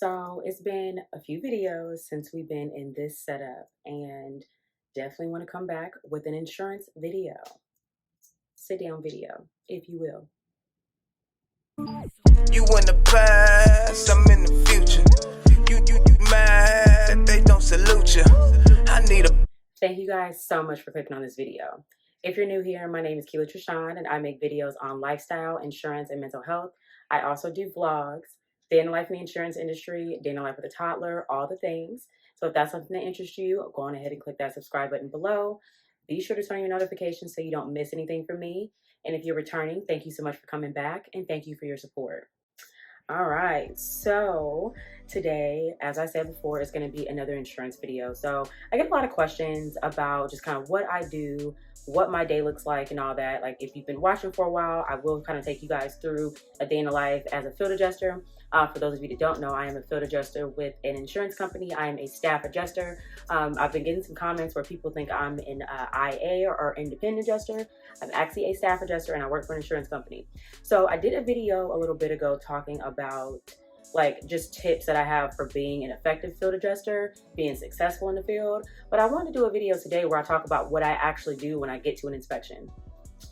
So it's been a few videos since we've been in this setup and definitely want to come back with an insurance video, sit down video, if you will. You in the past, I'm in the future. You mad that they don't salute you. I need a Thank you guys so much for clicking on this video. If you're new here, my name is Keela Trishan and I make videos on lifestyle, insurance, and mental health. I also do vlogs, day in the life in the insurance industry, day in the life with a toddler, all the things. So if that's something that interests you, go on ahead and click that subscribe button below. Be sure to turn on your notifications so you don't miss anything from me. And if you're returning, thank you so much for coming back and thank you for your support. All right, so today, as I said before, it's going to be another insurance video. So I get a lot of questions about just kind of what I do, what my day looks like and all that. Like if you've been watching for a while, I will kind of take you guys through a day in the life as a field adjuster. For those of you that don't know, I am a field adjuster with an insurance company. I am a staff adjuster. I've been getting some comments where people think I'm an IA or independent adjuster. I'm actually a staff adjuster and I work for an insurance company. So I did a video a little bit ago talking about like just tips that I have for being an effective field adjuster, being successful in the field. But I wanted to do a video today where I talk about what I actually do when I get to an inspection.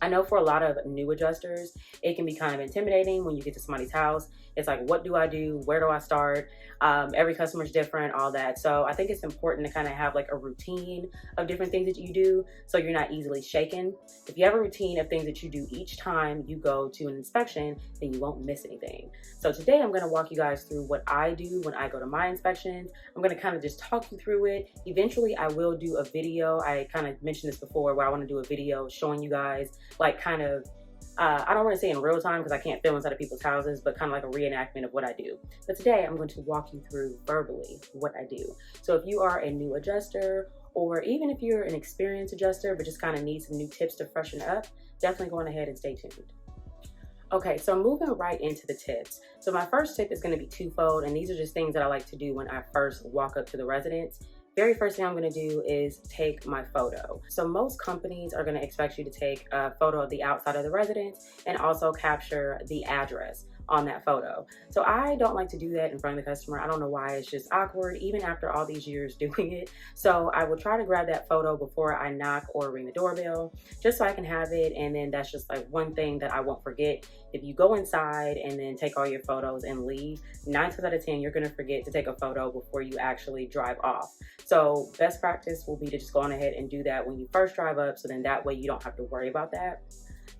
I know for a lot of new adjusters, it can be kind of intimidating when you get to somebody's house. It's like, what do I do? Where do I start? Every customer's different, all that. So I think it's important to kind of have like a routine of different things that you do so you're not easily shaken. If you have a routine of things that you do each time you go to an inspection, then you won't miss anything. So today I'm going to walk you guys through what I do when I go to my inspections. I'm going to kind of just talk you through it. Eventually I will do a video. I kind of mentioned this before where I want to do a video showing you guys like kind of I don't want to say in real time because I can't film inside of people's houses, but kind of like a reenactment of what I do. But today I'm going to walk you through verbally what I do. So if you are a new adjuster, or even if you're an experienced adjuster but just kind of need some new tips to freshen up, definitely go on ahead and stay tuned. Okay, so moving right into the tips. So my first tip is going to be twofold, and these are just things that I like to do when I first walk up to the residence. Very first thing I'm going to do is take my photo. So most companies are going to expect you to take a photo of the outside of the residence and also capture the address on that photo. So I don't like to do that in front of the customer. I don't know why. It's just awkward even after all these years doing it. So I will try to grab that photo before I knock or ring the doorbell just so I can have it, and then that's just like one thing that I won't forget. If you go inside and then take all your photos and leave, 9 times out of 10 you're going to forget to take a photo before you actually drive off. So best practice will be to just go on ahead and do that when you first drive up, so then that way you don't have to worry about that.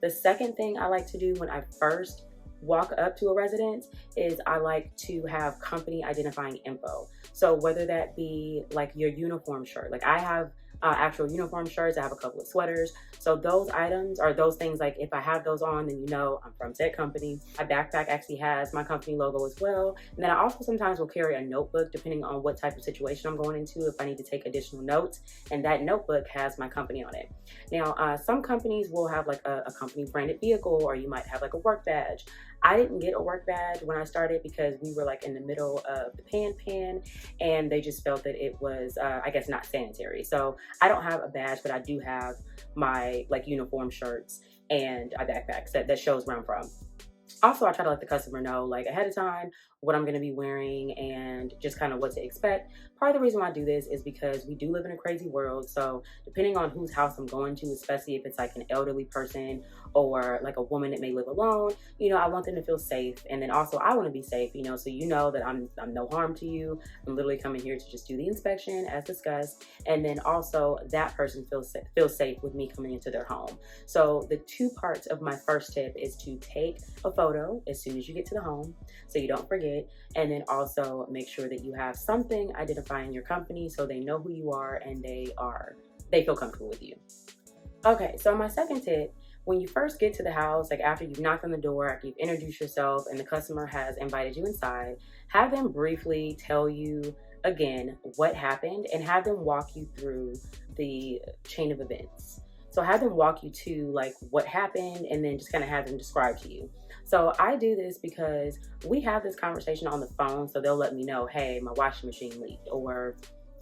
The second thing I like to do when I first walk up to a residence is I like to have company identifying info. So whether that be like your uniform shirt, like I have actual uniform shirts, I have a couple of sweaters. So those items are those things, like if I have those on, then you know I'm from said company. My backpack actually has my company logo as well. And then I also sometimes will carry a notebook depending on what type of situation I'm going into, if I need to take additional notes, and that notebook has my company on it. Now, some companies will have like a company branded vehicle, or you might have like a work badge. I didn't get a work badge when I started because we were like in the middle of the pan and they just felt that it was, I guess, not sanitary. So I don't have a badge, but I do have my like uniform shirts and a backpack that shows where I'm from. Also, I try to let the customer know like ahead of time what I'm going to be wearing and just kind of what to expect. Part of the reason why I do this is because we do live in a crazy world. So depending on whose house I'm going to, especially if it's like an elderly person or like a woman that may live alone, you know, I want them to feel safe. And then also I want to be safe, you know, so you know that I'm no harm to you. I'm literally coming here to just do the inspection as discussed. And then also that person feels safe with me coming into their home. So the two parts of my first tip is to take a photo as soon as you get to the home so you don't forget. And then also make sure that you have something identifying your company so they know who you are and they feel comfortable with you. Okay, so my second tip, when you first get to the house, like after you've knocked on the door, after you've introduced yourself and the customer has invited you inside, have them briefly tell you again what happened and have them walk you through the chain of events. So have them walk you to like what happened and then just kind of have them describe to you. So I do this because we have this conversation on the phone, so they'll let me know, hey, my washing machine leaked, or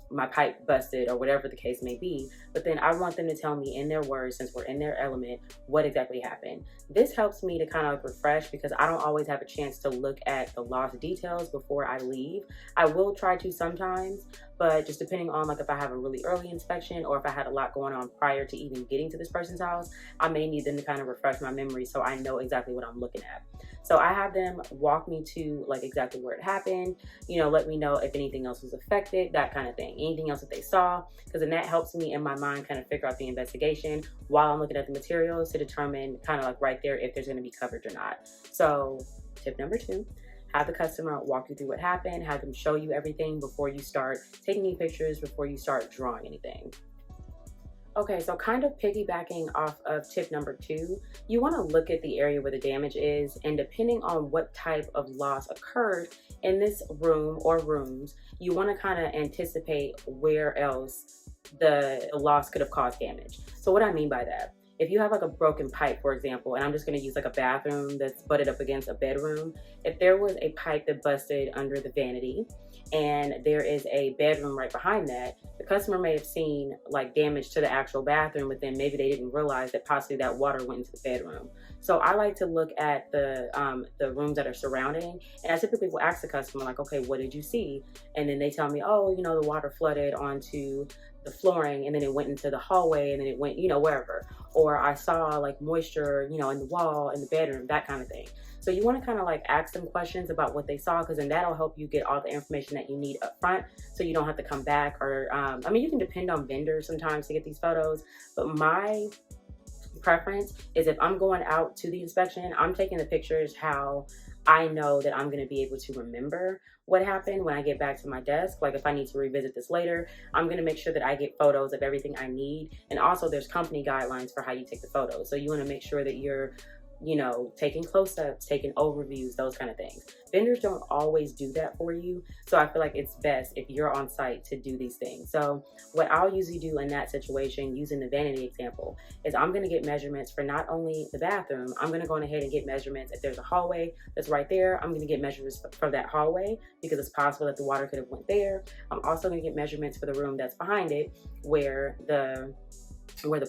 my pipe busted or whatever the case may be. But then I want them to tell me in their words, since we're in their element, what exactly happened. This helps me to kind of like refresh, because I don't always have a chance to look at the loss details before I leave. I will try to sometimes, but just depending on like if I have a really early inspection or if I had a lot going on prior to even getting to this person's house, I may need them to kind of refresh my memory so I know exactly what I'm looking at. So I have them walk me to like exactly where it happened, you know, let me know if anything else was affected, that kind of thing, anything else that they saw, because then that helps me in my mind kind of figure out the investigation while I'm looking at the materials to determine kind of like right there if there's going to be coverage or not. So tip number 2, have the customer walk you through what happened, have them show you everything before you start taking any pictures, before you start drawing anything. Okay, so kind of piggybacking off of tip number 2, you want to look at the area where the damage is, and depending on what type of loss occurred in this room or rooms, you want to kind of anticipate where else the loss could have caused damage. So what I mean by that, if you have like a broken pipe, for example, and I'm just going to use like a bathroom that's butted up against a bedroom, if there was a pipe that busted under the vanity and there is a bedroom right behind that, the customer may have seen like damage to the actual bathroom, but then maybe they didn't realize that possibly that water went into the bedroom. So I like to look at the rooms that are surrounding, and I typically will ask the customer like, okay, what did you see? And then they tell me, oh, you know, the water flooded onto the flooring and then it went into the hallway and then it went, you know, wherever. Or I saw like moisture, you know, in the wall, in the bedroom, that kind of thing. So you want to kind of like ask them questions about what they saw, because then that'll help you get all the information that you need up front, so you don't have to come back. Or I mean, you can depend on vendors sometimes to get these photos, but my preference is if I'm going out to the inspection, I'm taking the pictures how I know that I'm going to be able to remember what happened when I get back to my desk. Like if I need to revisit this later, I'm going to make sure that I get photos of everything I need. And also there's company guidelines for how you take the photos. So you want to make sure that you're, you know, taking close-ups, taking overviews, those kind of things. Vendors don't always do that for you. So I feel like it's best if you're on site to do these things. So what I'll usually do in that situation, using the vanity example, is I'm going to get measurements for not only the bathroom, I'm going to go ahead and get measurements. If there's a hallway that's right there, I'm going to get measurements for that hallway, because it's possible that the water could have went there. I'm also going to get measurements for the room that's behind it where the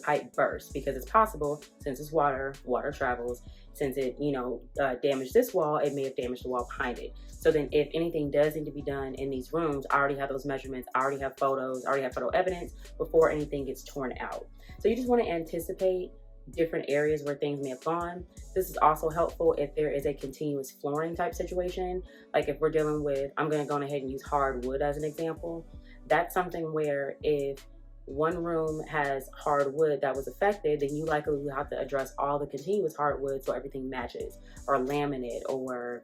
pipe burst, because it's possible, since it's water travels, since it, you know, damaged this wall, it may have damaged the wall behind it. So then if anything does need to be done in these rooms, I already have those measurements, I already have photos, I already have photo evidence before anything gets torn out. So you just want to anticipate different areas where things may have gone. This is also helpful if there is a continuous flooring type situation. Like if we're dealing with, I'm going to go ahead and use hardwood as an example. That's something where if one room has hardwood that was affected, then you likely will have to address all the continuous hardwood so everything matches, or laminate, or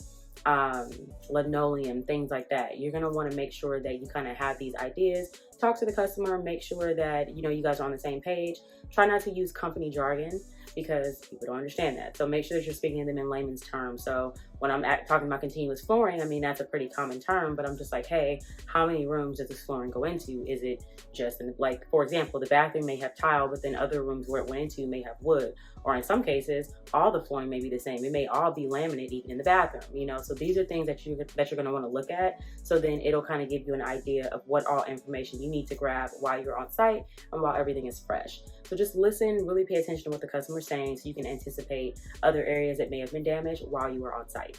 linoleum, things like that. You're going to want to make sure that you kind of have these ideas. Talk to the customer, make sure that, you know, you guys are on the same page. Try not to use company jargon, because people don't understand that. So make sure that you're speaking to them in layman's terms. So when I'm talking about continuous flooring, I mean, that's a pretty common term, but I'm just like, hey, how many rooms does this flooring go into? Is it just in, like, for example, the bathroom may have tile, but then other rooms where it went into may have wood. Or in some cases, all the flooring may be the same. It may all be laminate even in the bathroom, you know? So these are things that you're gonna wanna look at. So then it'll kind of give you an idea of what all information you need to grab while you're on site and while everything is fresh. So just listen, really pay attention to what the customer's saying so you can anticipate other areas that may have been damaged while you were on site.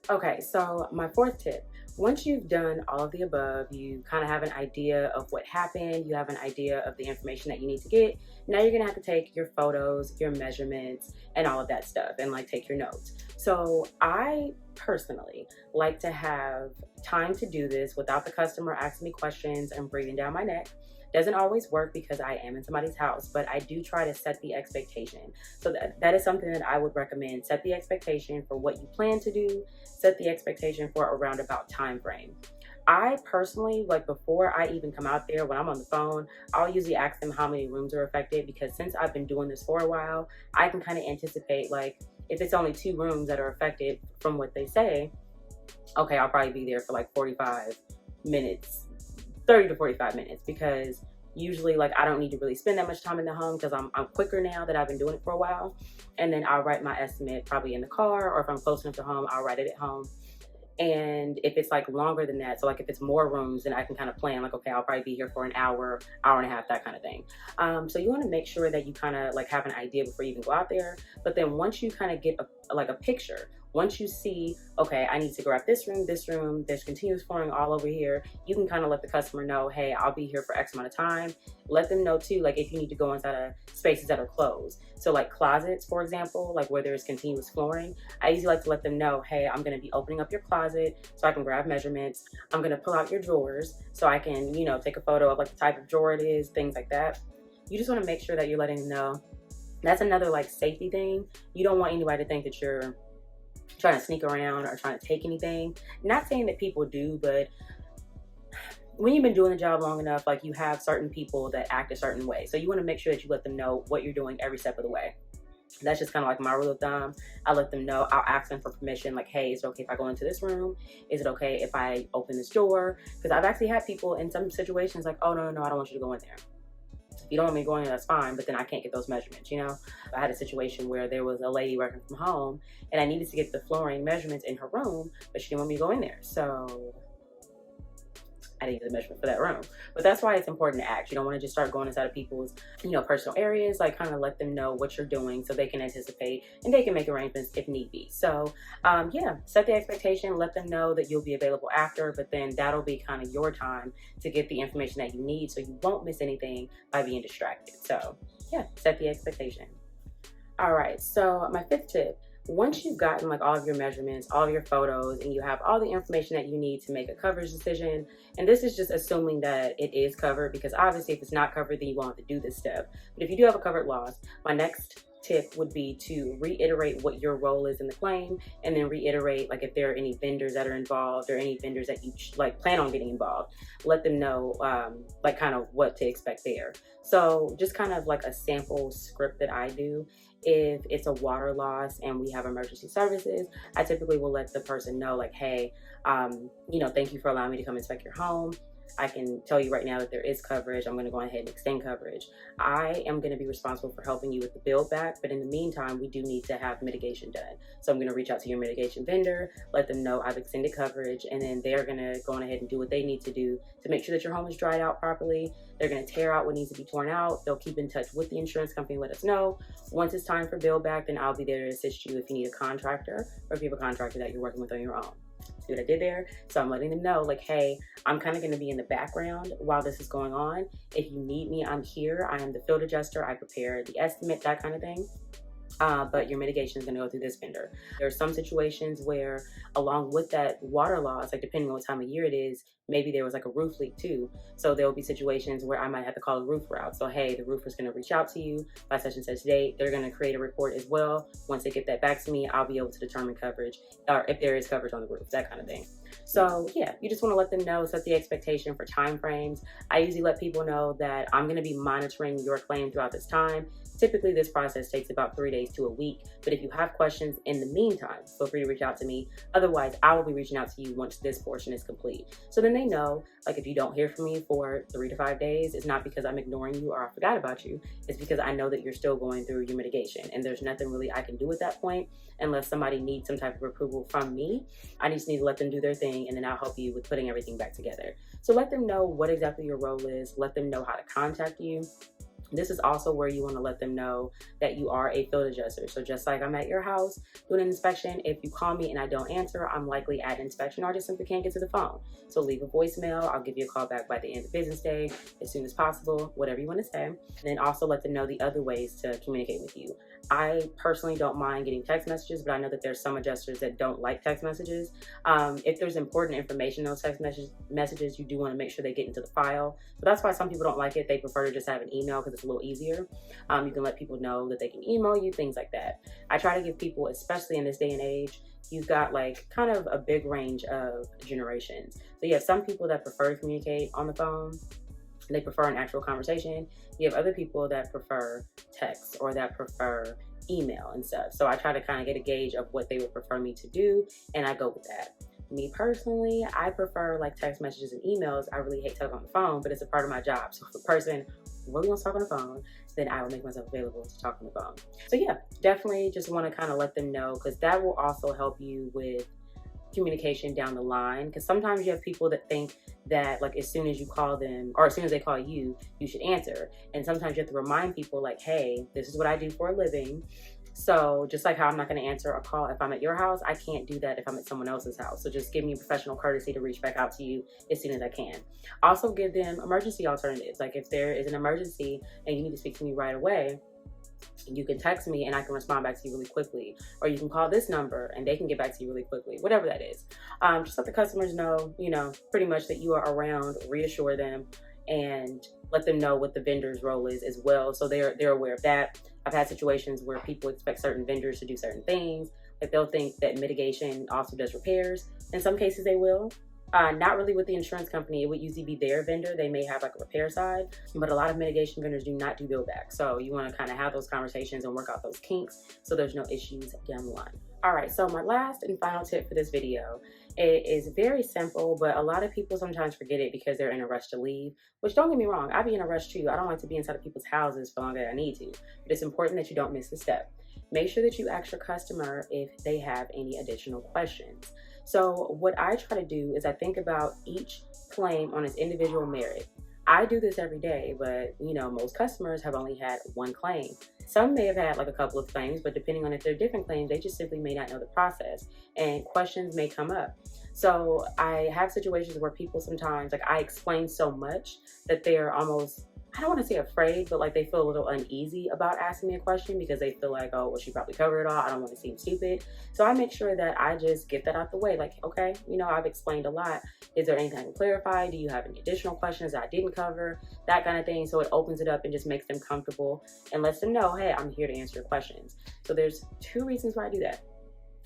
Okay, so my 4th tip, once you've done all of the above, you kind of have an idea of what happened, you have an idea of the information that you need to get. Now you're gonna have to take your photos, your measurements, and all of that stuff, and like take your notes. So I personally like to have time to do this without the customer asking me questions and breathing down my neck. Doesn't always work because I am in somebody's house, but I do try to set the expectation. So that is something that I would recommend. Set the expectation for what you plan to do. Set the expectation for a roundabout time frame. I personally, like before I even come out there, when I'm on the phone, I'll usually ask them how many rooms are affected, because since I've been doing this for a while, I can kind of anticipate, like, if it's only 2 rooms that are affected from what they say, okay, I'll probably be there for like 45 minutes. 30 to 45 minutes, because usually, like, I don't need to really spend that much time in the home, because I'm quicker now that I've been doing it for a while. And then I'll write my estimate probably in the car, or if I'm close enough to home, I'll write it at home. And if it's like longer than that, so like if it's more rooms, then I can kind of plan like, okay, I'll probably be here for an hour, hour and a half, that kind of thing. So you want to make sure that you kind of like have an idea before you even go out there. But then once you kind of get like a picture, once you see, okay, I need to grab this room, there's continuous flooring all over here, you can kind of let the customer know, hey, I'll be here for X amount of time. Let them know too, like if you need to go inside of spaces that are closed. So like closets, for example, like where there's continuous flooring, I usually like to let them know, hey, I'm gonna be opening up your closet so I can grab measurements. I'm gonna pull out your drawers so I can, you know, take a photo of like the type of drawer it is, things like that. You just wanna make sure that you're letting them know. That's another like safety thing. You don't want anybody to think that you're trying to sneak around or trying to take anything. Not saying that people do, but when you've been doing the job long enough, like you have certain people that act a certain way. So you want to make sure that you let them know what you're doing every step of the way. That's just kind of like my rule of thumb. I let them know, I'll ask them for permission, like, hey, is it okay if I go into this room? Is it okay if I open this door? Because I've actually had people in some situations like, oh, no, I don't want you to go in there. If you don't want me going in, that's fine, but then I can't get those measurements, you know? I had a situation where there was a lady working from home and I needed to get the flooring measurements in her room, but she didn't want me to go in there. So I didn't get the measurement for that room. But that's why it's important to act. You don't want to just start going inside of people's, you know, personal areas. Like kind of let them know what you're doing so they can anticipate and they can make arrangements if need be. So yeah, set the expectation, let them know that you'll be available after, but then that'll be kind of your time to get the information that you need so you won't miss anything by being distracted. So yeah, set the expectation. All right, so my fifth tip, once you've gotten like all of your measurements, all of your photos, and you have all the information that you need to make a coverage decision, and this is just assuming that it is covered, because obviously if it's not covered, then you won't have to do this step. But if you do have a covered loss, my next tip would be to reiterate what your role is in the claim, and then reiterate like if there are any vendors that are involved or any vendors that you like plan on getting involved, let them know like kind of what to expect there. So just kind of like a sample script that I do. If it's a water loss and we have emergency services, I typically will let the person know like, hey, you know, thank you for allowing me to come inspect your home. I can tell you right now that there is coverage. I'm going to go ahead and extend coverage. I am going to be responsible for helping you with the build back, but in the meantime, we do need to have mitigation done. So I'm going to reach out to your mitigation vendor, let them know I've extended coverage, and then they're going to go on ahead and do what they need to do to make sure that your home is dried out properly. They're going to tear out what needs to be torn out. They'll keep in touch with the insurance company, let us know. Once it's time for build back, then I'll be there to assist you if you need a contractor or if you have a contractor that you're working with on your own. See what I did there? So I'm letting them know like, hey, I'm kind of going to be in the background while this is going on. If you need me, I'm here. I am the field adjuster. I prepare the estimate, that kind of thing. But your mitigation is going to go through this vendor. There are some situations where along with that water loss, like depending on what time of year it is, maybe there was like a roof leak too. So there will be situations where I might have to call a roofer out. So hey, the roofer's going to reach out to you by such and such date. They're going to create a report as well. Once they get that back to me, I'll be able to determine coverage or if there is coverage on the roof, that kind of thing. So yeah, you just want to let them know, set the expectation for time frames. I usually let people know that I'm going to be monitoring your claim throughout this time. Typically, this process takes about 3 days to a week, but if you have questions in the meantime, feel free to reach out to me. Otherwise, I will be reaching out to you once this portion is complete. So then they know, like if you don't hear from me for 3 to 5 days, it's not because I'm ignoring you or I forgot about you. It's because I know that you're still going through your mitigation, and there's nothing really I can do at that point unless somebody needs some type of approval from me. I just need to let them do their thing, and then I'll help you with putting everything back together. So let them know what exactly your role is. Let them know how to contact you. This is also where you want to let them know that you are a field adjuster. So just like I'm at your house doing an inspection, if you call me and I don't answer, I'm likely at an inspection or just simply can't get to the phone. So leave a voicemail. I'll give you a call back by the end of the business day as soon as possible, whatever you want to say. And then also let them know the other ways to communicate with you. I personally don't mind getting text messages, but I know that there's some adjusters that don't like text messages. If there's important information in those text messages, you do want to make sure they get into the file. So that's why some people don't like it. They prefer to just have an email because it's a little easier. You can let people know that they can email you, things like that. I try to give people, especially in this day and age, you've got like kind of a big range of generations. So you have some people that prefer to communicate on the phone. They prefer an actual conversation. You have other people that prefer text or that prefer email and stuff. So I try to kind of get a gauge of what they would prefer me to do, and I go with that. Me personally, I prefer like text messages and emails. I really hate talking on the phone, but it's a part of my job. So if a person really wants to talk on the phone, then I will make myself available to talk on the phone. So yeah, definitely just want to kind of let them know, because that will also help you with communication down the line, because sometimes you have people that think that like as soon as you call them or as soon as they call you, you should answer. And sometimes you have to remind people like, hey, this is what I do for a living. So just like how I'm not going to answer a call if I'm at your house, I can't do that if I'm at someone else's house. So just give me professional courtesy to reach back out to you as soon as I can. Also give them emergency alternatives. Like if there is an emergency and you need to speak to me right away, you can text me and I can respond back to you really quickly. Or you can call this number and they can get back to you really quickly, whatever that is. Just let the customers know, pretty much that you are around, reassure them, and let them know what the vendor's role is as well, so they're aware of that. I've had situations where people expect certain vendors to do certain things. Like they'll think that mitigation also does repairs. In some cases they will. Not really with the insurance company. It would usually be their vendor. They may have like a repair side, but a lot of mitigation vendors do not do bill back. So you want to kind of have those conversations and work out those kinks so there's no issues down the line. All right, so my last and final tip for this video, it is very simple, but a lot of people sometimes forget it because they're in a rush to leave, which don't get me wrong, I'd be in a rush too. I don't like to be inside of people's houses for longer than I need to, but it's important that you don't miss a step. Make sure that you ask your customer if they have any additional questions. So what I try to do is I think about each claim on its individual merit. I do this every day, but most customers have only had one claim. Some may have had like a couple of claims, but depending on if they're different claims, they just simply may not know the process and questions may come up. So I have situations where people sometimes, like I explain so much that they're almost, I don't want to say afraid, but like they feel a little uneasy about asking me a question because they feel like, oh, well, she probably covered it all. I don't want to seem stupid. So I make sure that I just get that out the way. Like, okay, I've explained a lot. Is there anything I can clarify? Do you have any additional questions that I didn't cover? That kind of thing. So it opens it up and just makes them comfortable and lets them know, hey, I'm here to answer your questions. So there's two reasons why I do that.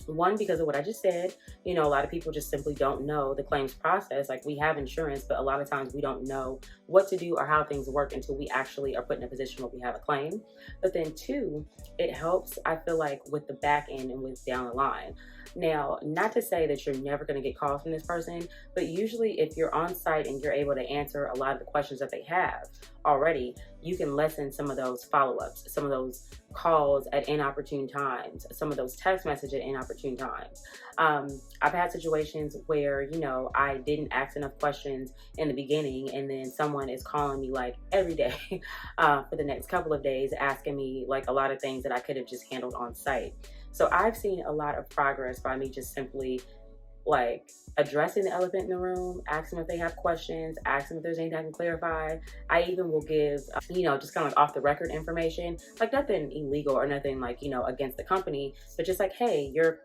One, because of what I just said, a lot of people just simply don't know the claims process. Like we have insurance, but a lot of times we don't know what to do or how things work until we actually are put in a position where we have a claim. But then two, it helps, I feel like, with the back end and with down the line. Now, not to say that you're never going to get calls from this person, but usually if you're on site and you're able to answer a lot of the questions that they have already, you can lessen some of those follow-ups, some of those calls at inopportune times, some of those text messages at inopportune times. I've had situations where, I didn't ask enough questions in the beginning, and then someone is calling me like every day for the next couple of days, asking me like a lot of things that I could have just handled on site. So I've seen a lot of progress by me just simply like addressing the elephant in the room, asking if they have questions, asking if there's anything I can clarify. I even will give, just kind of like off the record information, like nothing illegal or nothing like, against the company, but just like, hey, your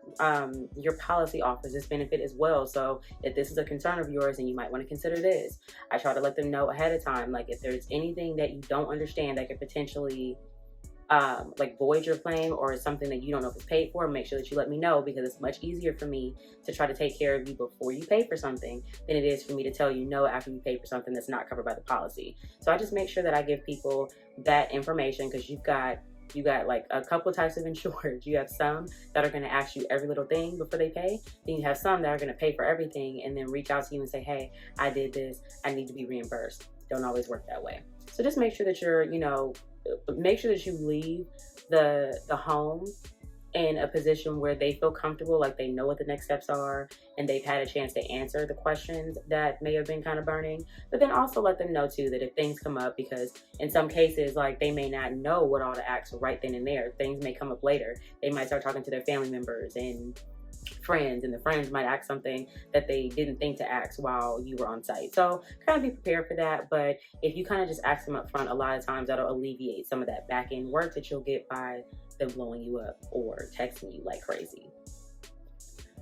policy offers this benefit as well. So if this is a concern of yours, then you might want to consider this. I try to let them know ahead of time, like if there's anything that you don't understand that could potentially like void your claim or something that you don't know if it's paid for, make sure that you let me know, because it's much easier for me to try to take care of you before you pay for something than it is for me to tell you no after you pay for something that's not covered by the policy. So I just make sure that I give people that information, because you got like a couple types of insured. You have some that are going to ask you every little thing before they pay. Then you have some that are going to pay for everything and then reach out to you and say, hey, I did this, I need to be reimbursed. Don't always work that way. So just make sure that you're, make sure that you leave the home in a position where they feel comfortable, like they know what the next steps are and they've had a chance to answer the questions that may have been kind of burning. But then also let them know too that if things come up, because in some cases, like they may not know what all to ask right then and there. Things may come up later. They might start talking to their family members and friends, and the friends might ask something that they didn't think to ask while you were on site. So kind of be prepared for that. But if you kind of just ask them up front, a lot of times that'll alleviate some of that back end work that you'll get by them blowing you up or texting you like crazy.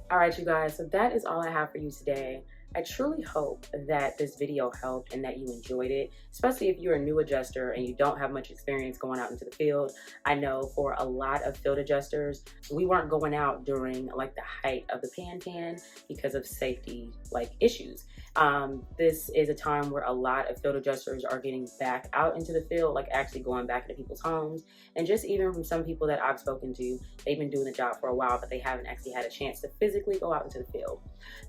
All right, you guys, so that is all I have for you today. I truly hope that this video helped and that you enjoyed it, especially if you're a new adjuster and you don't have much experience going out into the field. I know for a lot of field adjusters, we weren't going out during like the height of the pan because of safety like issues. This is a time where a lot of field adjusters are getting back out into the field, like actually going back into people's homes. And just even from some people that I've spoken to, they've been doing the job for a while, but they haven't actually had a chance to physically go out into the field.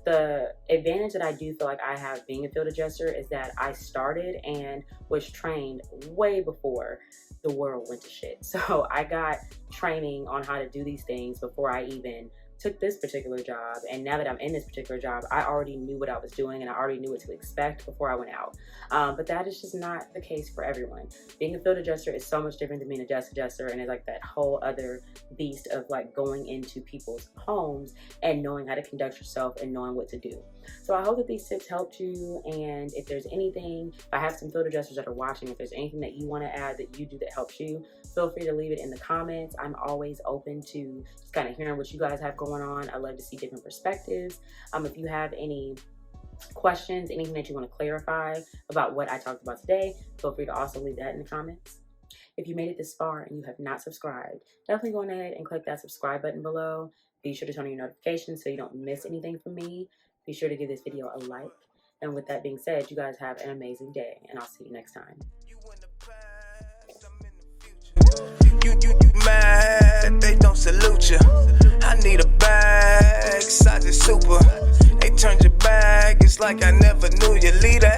The advantage that I do feel like I have being a field adjuster is that I started and was trained way before the world went to shit. So I got training on how to do these things before I even took this particular job, and now that I'm in this particular job, I already knew what I was doing and I already knew what to expect before I went out. But that is just not the case for everyone. Being a field adjuster is so much different than being a desk adjuster, and it's like that whole other beast of like going into people's homes and knowing how to conduct yourself and knowing what to do. So I hope that these tips helped you, and if there's anything, if I have some field adjusters that are watching, if there's anything that you want to add that you do that helps you, feel free to leave it in the comments. I'm always open to just kind of hearing what you guys have going on. I love to see different perspectives. If you have any questions, anything that you want to clarify about what I talked about today, feel free to also leave that in the comments. If you made it this far and you have not subscribed, definitely go ahead and click that subscribe button below. Be sure to turn on your notifications so you don't miss anything from me. Be sure to give this video a like. And with that being said, you guys have an amazing day, and I'll see you next time. You mad that they don't salute you. I need a bag, size is super. They turned your back, it's like I never knew you. Leader.